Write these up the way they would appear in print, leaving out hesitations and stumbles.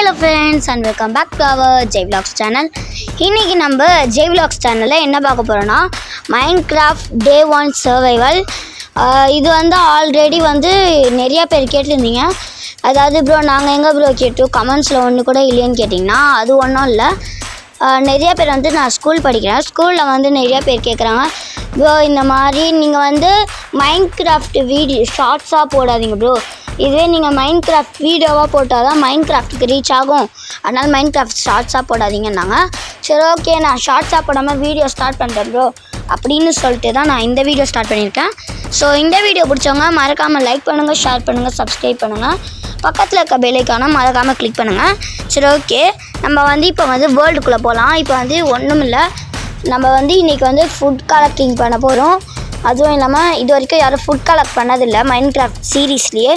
Hello friends and welcome back to our Jai vlogs channel. இன்றைக்கி நம்ம Jai vlogs சேனலில் என்ன பார்க்க போகிறோன்னா மைன்கிராஃப்ட் டே 1 சர்வைவல். இது ஆல்ரெடி நிறையா பேர் கேட்டிருந்தீங்க. அதாவது ப்ரோ நாங்கள் எங்கே ப்ரோ கேட்டோம் கமெண்ட்ஸில் ஒன்று கூட இல்லைன்னு கேட்டிங்கன்னா அது ஒன்றும் இல்லை. நிறையா பேர் நான் ஸ்கூல் படிக்கிறேன். ஸ்கூலில் நிறையா பேர் கேட்குறாங்க, ப்ரோ இந்த மாதிரி நீங்கள் மைன்கிராஃப்ட் வீடியோ ஷார்ட்ஸாக போடாதீங்க ப்ரோ, இதுவே நீங்கள் மைன்கிராஃப்ட் வீடியோவாக போட்டால் தான் மைன்கிராஃப்ட்டுக்கு ரீச் ஆகும், அதனால் மைன்கிராஃப்ட் ஷார்ட்ஸாக போடாதீங்கன்னாங்க. சரி ஓகே, நான் ஷார்ட்ஸாக போடாமல் வீடியோ ஸ்டார்ட் பண்ணுறேன் ப்ரோ அப்படின்னு சொல்லிட்டு தான் நான் இந்த வீடியோ ஸ்டார்ட் பண்ணியிருக்கேன். ஸோ இந்த வீடியோ பிடிச்சவங்க மறக்காமல் லைக் பண்ணுங்கள், ஷேர் பண்ணுங்கள், சப்ஸ்கிரைப் பண்ணுங்கள், பக்கத்தில் இருக்க பெல் ஐக்கானை மறக்காமல் கிளிக் பண்ணுங்கள். சரி ஓகே, நம்ம இப்போ வேர்ல்டுக்குள்ளே போகலாம். இப்போ ஒன்றும் இல்லை, நம்ம இன்றைக்கி ஃபுட் கலெக்டிங் பண்ண போகிறோம். அதுவும் இல்லாமல் இது வரைக்கும் யாரும் ஃபுட் கலெக்ட் பண்ணதில்லை மைன்கிராஃப்ட் சீரீஸ்லேயே.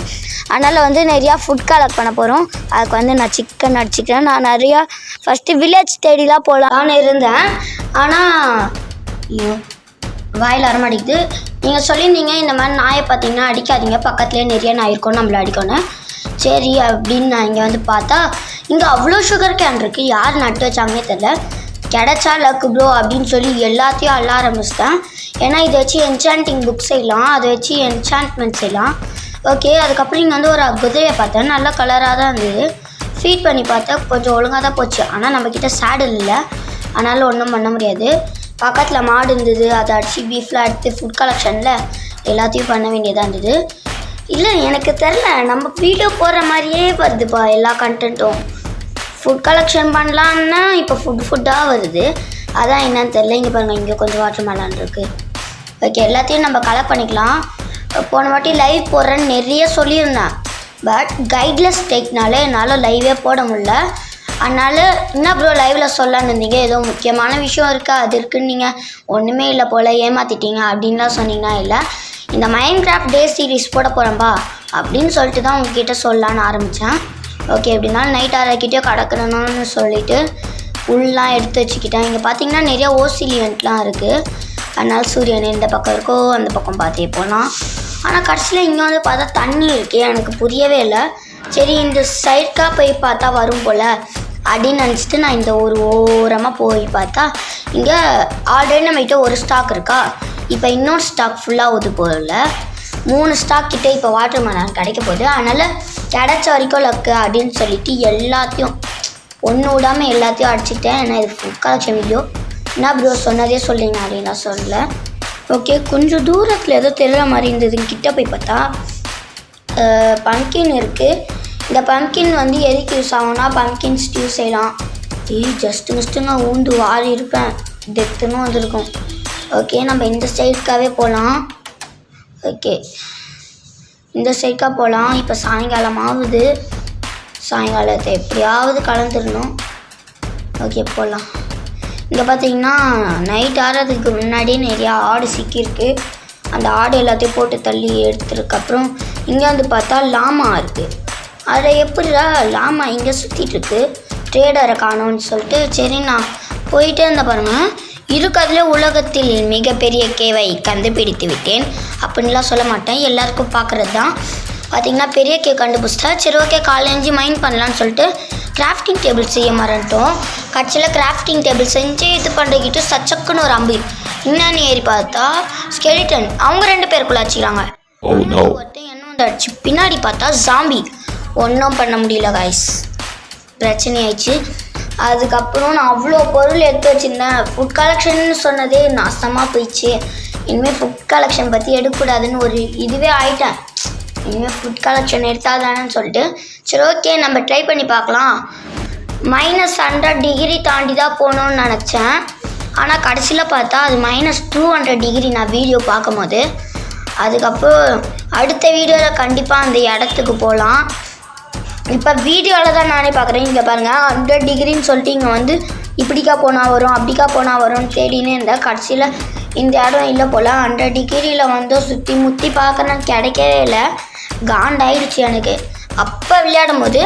அதனால் நிறையா ஃபுட் கலெக்ட் பண்ண போகிறோம். அதுக்கு நான் சிக்கன் அடிச்சுக்கிறேன். நான் நிறையா ஃபஸ்ட்டு வில்லேஜ் தேடிலாம் போகலான்னு இருந்தேன், ஆனால் ஐயோ வாயில் வரமாட்டேங்குது. நீங்கள் சொல்லியிருந்தீங்க இந்த மாதிரி நாயை பார்த்தீங்கன்னா அடிக்காதீங்க, பக்கத்துலேயே நிறைய நாய் இருக்கும் நம்மளை அடிக்கணும். சரி அப்படின்னு நான் இங்கே பார்த்தா இங்கே அவ்வளோ சுகர் கேன் இருக்குது, யார் நட்டு வச்சாங்கன்னே தெரில. கிடைச்சா லக்கு ப்ரோ அப்படின்னு சொல்லி எல்லாத்தையும் அள்ள ஆரம்பிச்சிட்டேன். ஏன்னா இதை வச்சு என்சாண்டிங் புக் செய்யலாம், அதை வச்சு என்சாண்ட்மெண்ட் செய்யலாம். ஓகே, அதுக்கப்புறம் இங்கே ஒரு குதிரையை பார்த்தேன், நல்ல கலராக தான் இருந்தது. ஃபீட் பண்ணி பார்த்தேன், கொஞ்சம் ஒழுங்காக தான் போச்சு. ஆனால் நம்மக்கிட்ட சேடல் இல்லை, அதனால் ஒன்றும் பண்ண முடியாது. பக்கத்தில் மாடு இருந்தது, அதை அடித்து பீஃப்லாம் எடுத்து ஃபுட் கலெக்ஷனில் எல்லாத்தையும் பண்ண வேண்டியதாக இருந்தது. இல்லை எனக்கு தெரில, நம்ம வீடியோ போடுற மாதிரியே வருதுப்பா எல்லா கண்டென்ட்டும். ஃபுட் கலெக்ஷன் பண்ணலான்னா இப்போ ஃபுட்டாக வருது, அதான் என்னன்னு தெரில. இங்கே பாருங்கள், இங்கே கொஞ்சம் வாட்டர் மெலன் இருக்குது. ஓகே, எல்லாத்தையும் நம்ம கலெக்ட் பண்ணிக்கலாம். போன வாட்டி லைவ் போடுறேன்னு நிறைய சொல்லியிருந்தேன், பட் கைட்லெஸ் டேக்னால என்னால் லைவே போட முடில. அதனால் என்ன ப்ரோ லைவில் சொல்லலான்னு இருந்தீங்க, ஏதோ முக்கியமான விஷயம் இருக்குது அது இருக்குன்னு நீங்கள் ஒன்றுமே இல்லை போல் ஏமாற்றிட்டீங்க அப்படின்லாம் சொன்னீங்கன்னா, இல்லை இந்த மைன்கிராஃப்ட் டே சீரீஸ் போட போகிறேன்பா அப்படின்னு சொல்லிட்டு தான் உங்ககிட்ட சொல்லலான்னு ஆரம்பித்தேன். ஓகே, எப்படின்னாலும் நைட் ஆறாக்கிட்டே கடக்கணும்னு சொல்லிவிட்டு உள்ளலாம் எடுத்து வச்சுக்கிட்டேன். இங்கே பார்த்தீங்கன்னா நிறையா ஓசில் ஈவெண்ட்லாம் இருக்குது, அதனால் சூரியன் இந்த பக்கம் இருக்கோ அந்த பக்கம் பார்த்தே போகலாம். ஆனால் கடைசியில் இங்கே பார்த்தா தண்ணி இருக்குது, எனக்கு புரியவே இல்லை. சரி இந்த சைடுக்காக போய் பார்த்தா வரும் போல் அப்படின்னு நினச்சிட்டு நான் இந்த ஒரு ஓரமாக போய் பார்த்தா இங்கே ஆல்ரெடி நம்மகிட்ட ஒரு ஸ்டாக் இருக்கா, இப்போ இன்னொரு ஸ்டாக் ஃபுல்லாக ஒது போகல. 3 ஸ்டாக் கிட்டே இப்போ வாட்டர் மெலன் கிடைக்க போகுது. அதனால் கிடைச்ச வரைக்கும் லக்கு அப்படின்னு சொல்லிட்டு எல்லாத்தையும் ஒன்று விடாமல் எல்லாத்தையும் அடிச்சுட்டேன். ஏன்னா இது ஃபுட் கலெக்ஷன் வீடியோ, என்ன ப்ரோ சொன்னதே சொல்கிறீங்க அப்படின்னு நான் சொல்லலை. ஓகே, கொஞ்சம் தூரத்தில் ஏதோ தெரியல மாதிரி இருந்தது. கிட்ட போய் பார்த்தா பம்ப்கின் இருக்குது. இந்த பம்ப்கின் எதுக்கு யூஸ் ஆகும்னா பம்ப்கின் ஸ்டியூ செய்யலாம். ஜஸ்ட் மிஸ்ட்டுங்க ஊந்து வாரி இருப்பேன், டெத்துன்னு வந்திருக்கும். ஓகே, நம்ம இந்த சைடுக்காகவே போகலாம். ஓகே, இந்த சைடுக்காக போகலாம். இப்போ சாயங்காலம் ஆகுது, சாயங்காலத்தை எப்படியாவது கலந்துடணும். ஓகே போகலாம். இங்கே பார்த்தீங்கன்னா நைட் ஆகிறதுக்கு முன்னாடியே நிறையா ஆடு சிக்கியிருக்கு. அந்த ஆடு எல்லாத்தையும் போட்டு தள்ளி எடுத்ததுக்கப்புறம் இங்கே பார்த்தா லாமா இருக்குது. அதில் எப்படிடா லாமா இங்கே சுற்றிட்டுருக்கு, ட்ரேடரை காணோன்னு சொல்லிட்டு சரி நான் போயிட்டே இருந்தேன். பாருங்கள், இருக்கிறதுல உலகத்தில் மிகப்பெரிய கேவை கண்டுபிடித்து விட்டேன் அப்படின்லாம் சொல்ல மாட்டேன், எல்லாருக்கும் பார்க்குறது தான். பார்த்திங்கன்னா பெரிய கே கண்டுபிடிச்சிட்டா. சரி ஓகே, காலேஜ் மைண்ட் பண்ணலான்னு சொல்லிட்டு கிராஃப்டிங் டேபிள் செய்ய மறந்துட்டோம். கட்சியில் கிராஃப்டிங் டேபிள் செஞ்சு இது பண்ணுறக்கிட்டு சச்சக்குன்னு ஒரு அம்பு என்னன்னு ஏறி பார்த்தா ஸ்கெலிட்டன், அவங்க 2 பேருக்குள்ள அடிச்சுக்கிறாங்க. ஒருத்தன் என்ன அடிச்சு பின்னாடி பார்த்தா ஜாம்பி, ஒன்றும் பண்ண முடியல காய்ஸ், பிரச்சனை ஆயிடுச்சு. அதுக்கப்புறம் நான் அவ்வளோ பொருள் எடுத்து வச்சுருந்தேன். ஃபுட் கலெக்ஷன் சொன்னதே நாசமாக போயிடுச்சு. இனிமேல் ஃபுட் கலெக்ஷன் பற்றி எடுக்கக்கூடாதுன்னு ஒரு இதுவே ஆகிட்டேன். இனிமேல் ஃபுட் கலெக்ஷன் எடுத்தால் தானேன்னு சொல்லிட்டு சரி ஓகே நம்ம ட்ரை பண்ணி பார்க்கலாம். -100 டிகிரி தாண்டி தான் போகணுன்னு நினச்சேன், ஆனால் கடைசியில் பார்த்தா அது -200 டிகிரி நான் வீடியோ பார்க்கும்போது. அதுக்கப்புறம் அடுத்த வீடியோவில் கண்டிப்பாக அந்த இடத்துக்கு போகலாம். இப்போ வீடியோவில் தான் நானே பார்க்குறேன். இங்கே பாருங்கள் 100 டிகிரின்னு சொல்லிட்டு இங்கே இப்படிக்கா போனால் வரும் அப்படிக்கா போனால் வரும்னு தேடினே இருந்தேன். கடைசியில் இந்த இடம் இல்லை போல். 100 டிகிரியில் சுற்றி முற்றி பார்க்குறேன், கிடைக்கவே இல்லை. காண்டாயிடுச்சு எனக்கு அப்போ விளையாடும் போது.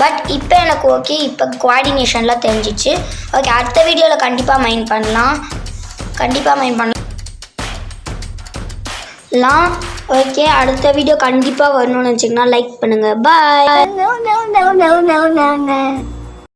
பட் இப்போ எனக்கு ஓகே, இப்போ கோஆர்டினேஷன்லாம் தெரிஞ்சிச்சு. ஓகே, அடுத்த வீடியோவில் கண்டிப்பாக மைண்ட் பண்ணலாம். லாம் ஓகே. அடுத்த வீடியோ கண்டிப்பாக வரணும்னு வச்சிங்கன்னா லைக் பண்ணுங்கள். பாய்.